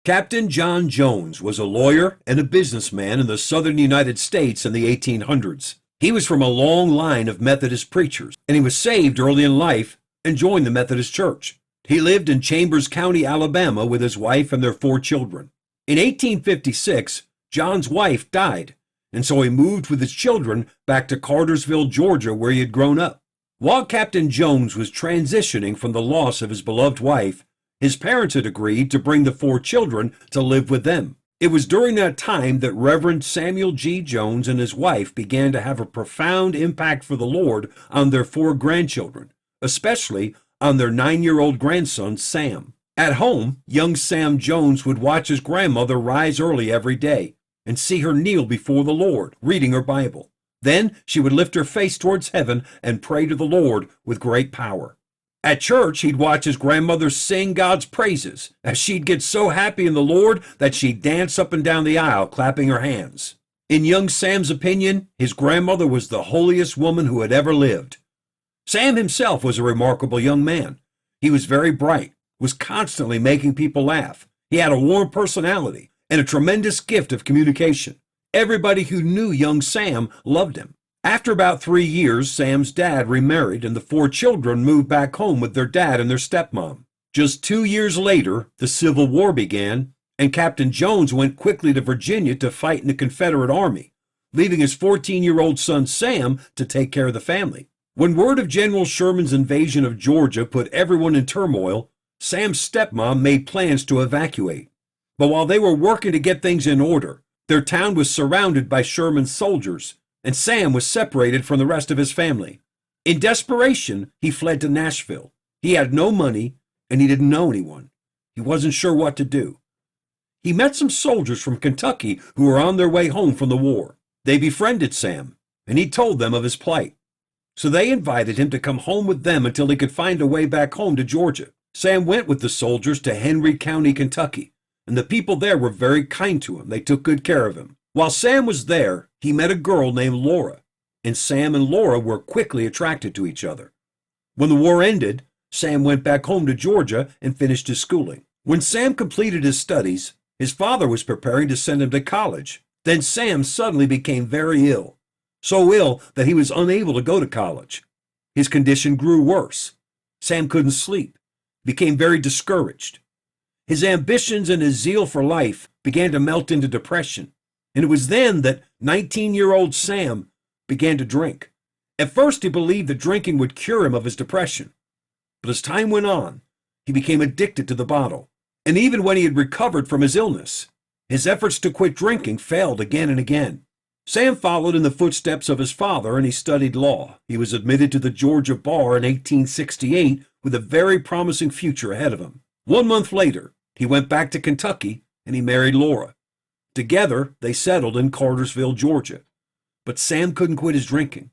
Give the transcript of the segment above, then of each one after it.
Captain John Jones was a lawyer and a businessman in the southern United States in the 1800s. He was from a long line of Methodist preachers, and he was saved early in life and joined the Methodist Church. He lived in Chambers County, Alabama, with his wife and their 4 children. In 1856, John's wife died, and so he moved with his children back to Cartersville, Georgia, where he had grown up. While Captain Jones was transitioning from the loss of his beloved wife, his parents had agreed to bring the 4 children to live with them. It was during that time that Reverend Samuel G. Jones and his wife began to have a profound impact for the Lord on their 4 grandchildren, especially on their 9-year-old grandson, Sam. At home, young Sam Jones would watch his grandmother rise early every day and see her kneel before the Lord, reading her Bible. Then she would lift her face towards heaven and pray to the Lord with great power. At church, he'd watch his grandmother sing God's praises, as she'd get so happy in the Lord that she'd dance up and down the aisle, clapping her hands. In young Sam's opinion, his grandmother was the holiest woman who had ever lived. Sam himself was a remarkable young man. He was very bright, was constantly making people laugh. He had a warm personality and a tremendous gift of communication. Everybody who knew young Sam loved him. After about 3 years, Sam's dad remarried, and the 4 children moved back home with their dad and their stepmom. Just 2 years later, the Civil War began, and Captain Jones went quickly to Virginia to fight in the Confederate Army, leaving his 14-year-old son Sam to take care of the family. When word of General Sherman's invasion of Georgia put everyone in turmoil, Sam's stepmom made plans to evacuate. But while they were working to get things in order, their town was surrounded by Sherman's soldiers, and Sam was separated from the rest of his family. In desperation, he fled to Nashville. He had no money, and he didn't know anyone. He wasn't sure what to do. He met some soldiers from Kentucky who were on their way home from the war. They befriended Sam, and he told them of his plight. So they invited him to come home with them until he could find a way back home to Georgia. Sam went with the soldiers to Henry County, Kentucky, and the people there were very kind to him. They took good care of him. While Sam was there, he met a girl named Laura, and Sam and Laura were quickly attracted to each other. When the war ended, Sam went back home to Georgia and finished his schooling. When Sam completed his studies, his father was preparing to send him to college. Then Sam suddenly became very ill, so ill that he was unable to go to college. His condition grew worse. Sam couldn't sleep, became very discouraged. His ambitions and his zeal for life began to melt into depression. And it was then that 19-year-old Sam began to drink. At first, he believed that drinking would cure him of his depression. But as time went on, he became addicted to the bottle. And even when he had recovered from his illness, his efforts to quit drinking failed again and again. Sam followed in the footsteps of his father, and he studied law. He was admitted to the Georgia bar in 1868 with a very promising future ahead of him. 1 month later, he went back to Kentucky, and he married Laura. Together, they settled in Cartersville, Georgia. But Sam couldn't quit his drinking.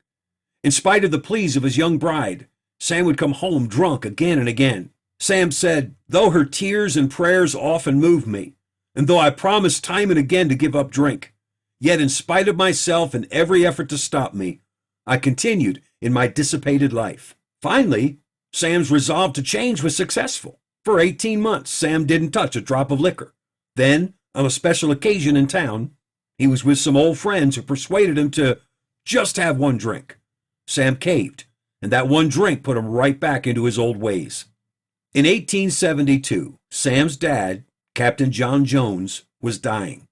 In spite of the pleas of his young bride, Sam would come home drunk again and again. Sam said, "Though her tears and prayers often moved me, and though I promised time and again to give up drink, yet in spite of myself and every effort to stop me, I continued in my dissipated life." Finally, Sam's resolve to change was successful. For 18 months, Sam didn't touch a drop of liquor. Then, on a special occasion in town, he was with some old friends who persuaded him to just have one drink. Sam caved, and that one drink put him right back into his old ways. In 1872, Sam's dad, Captain John Jones, was dying.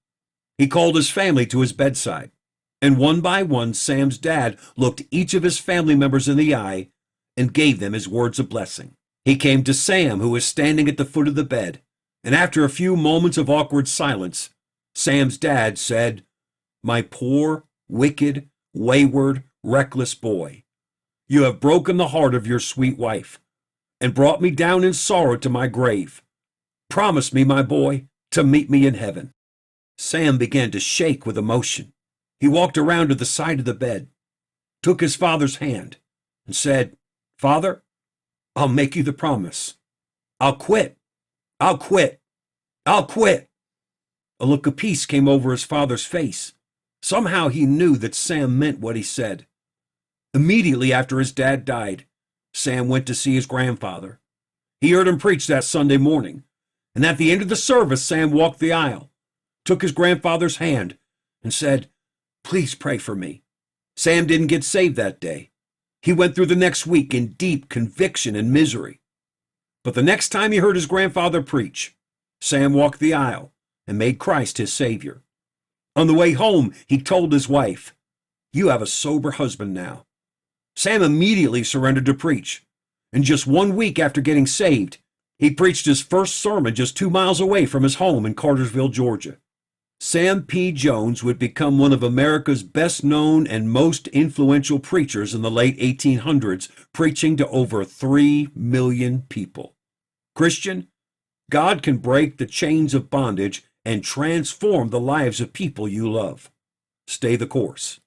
He called his family to his bedside, and one by one, Sam's dad looked each of his family members in the eye and gave them his words of blessing. He came to Sam, who was standing at the foot of the bed, and after a few moments of awkward silence, Sam's dad said, "My poor, wicked, wayward, reckless boy, you have broken the heart of your sweet wife and brought me down in sorrow to my grave. Promise me, my boy, to meet me in heaven." Sam began to shake with emotion. He walked around to the side of the bed, took his father's hand, and said, "Father, I'll make you the promise. I'll quit. I'll quit. I'll quit." A look of peace came over his father's face. Somehow he knew that Sam meant what he said. Immediately after his dad died, Sam went to see his grandfather. He heard him preach that Sunday morning, And at the end of the service, Sam walked the aisle, took his grandfather's hand, and said, "Please pray for me." Sam didn't get saved that day. He went through the next week in deep conviction and misery. But the next time he heard his grandfather preach, Sam walked the aisle and made Christ his Savior. On the way home, he told his wife, "You have a sober husband now." Sam immediately surrendered to preach, and just 1 week after getting saved, he preached his first sermon just 2 miles away from his home in Cartersville, Georgia. Sam P. Jones would become one of America's best-known and most influential preachers in the late 1800s, preaching to over 3 million people. Christian, God can break the chains of bondage and transform the lives of people you love. Stay the course.